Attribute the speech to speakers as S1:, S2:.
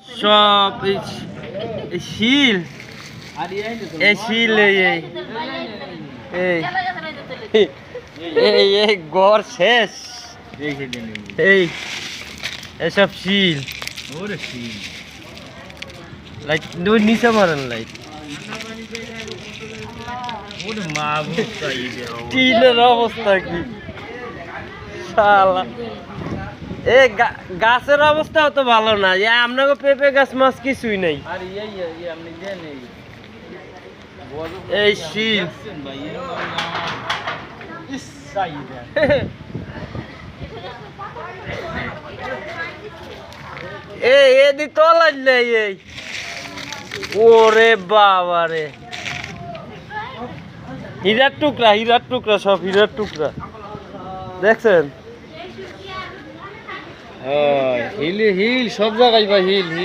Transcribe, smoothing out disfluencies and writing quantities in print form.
S1: সব শিল এই শিল এই গড় শেষ এই এসব শিল লাইট নিচে মারেন লাইট টিনের অবস্থা কি শালা এ গাছের অবস্থাও তো ভালো না আপনাকে পেঁপে গাছ মাছ কিছুই নাই এই শীত এদি তো লাগলে এই ওরে বাবা রে হীরার টুকরা সব হীরার টুকরা দেখছেন হিল হিল সব জায়গায় ভাই হিল হিল